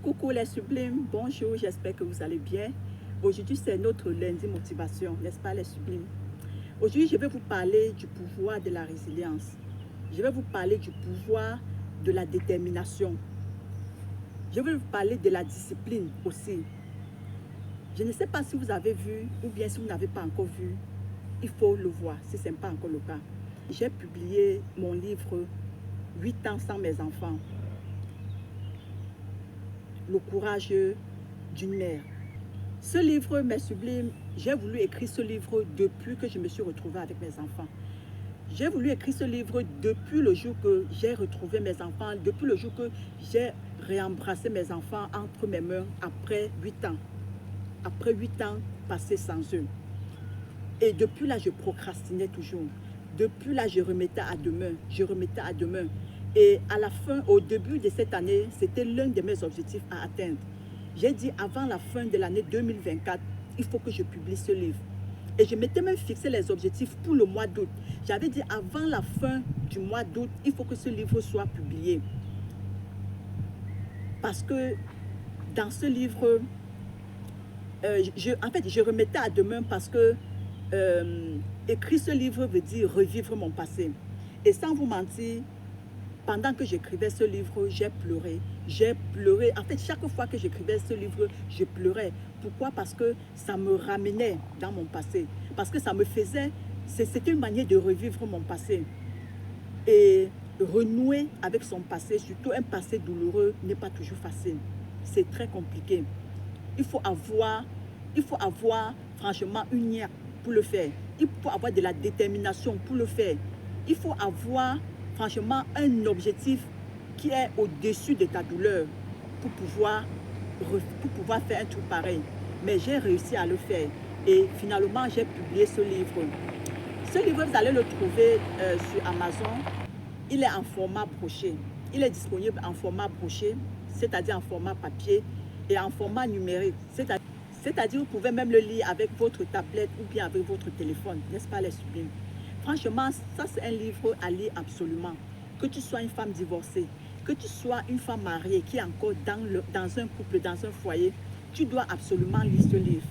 Coucou les sublimes, bonjour, j'espère que vous allez bien. Aujourd'hui, c'est notre lundi motivation, n'est-ce pas les sublimes? Aujourd'hui, je vais vous parler du pouvoir de la résilience. Je vais vous parler du pouvoir de la détermination. Je vais vous parler de la discipline aussi. Je ne sais pas si vous avez vu ou bien si vous n'avez pas encore vu. Il faut le voir si ce n'est pas encore le cas. J'ai publié mon livre 8 ans sans mes enfants. Le courage d'une mère. Ce livre m'est sublime. J'ai voulu écrire ce livre depuis que je me suis retrouvée avec mes enfants. J'ai voulu écrire ce livre depuis le jour que j'ai retrouvé mes enfants, depuis le jour que j'ai réembrassé mes enfants entre mes mains après 8 ans. Après 8 ans passés sans eux. Et depuis là, je procrastinais toujours. Depuis là, je remettais à demain. Je remettais à demain. Et à la fin, au début de cette année, c'était l'un de mes objectifs à atteindre. J'ai dit avant la fin de l'année 2024, il faut que je publie ce livre. Et je m'étais même fixé les objectifs pour le mois d'août. J'avais dit avant la fin du mois d'août, il faut que ce livre soit publié. Parce que dans ce livre, en fait, je remettais à demain parce que écrire ce livre veut dire revivre mon passé. Et sans vous mentir, pendant que j'écrivais ce livre, j'ai pleuré. J'ai pleuré. En fait, chaque fois que j'écrivais ce livre, je pleurais. Pourquoi? Parce que ça me ramenait dans mon passé. Parce que ça me faisait... C'était une manière de revivre mon passé. Et renouer avec son passé, surtout un passé douloureux, n'est pas toujours facile. C'est très compliqué. Il faut avoir franchement une niaque pour le faire. Il faut avoir de la détermination pour le faire. Il faut avoir franchement un objectif qui est au-dessus de ta douleur pour pouvoir faire un truc pareil. Mais j'ai réussi à le faire. Et finalement, j'ai publié ce livre. Ce livre, vous allez le trouver sur Amazon. Il est en format broché. Il est disponible en format broché, c'est-à-dire en format papier et en format numérique. C'est-à-dire vous pouvez même le lire avec votre tablette ou bien avec votre téléphone, n'est-ce pas les sublimes? Franchement, ça c'est un livre à lire absolument. Que tu sois une femme divorcée, que tu sois une femme mariée qui est encore dans un couple, dans un foyer, tu dois absolument lire ce livre.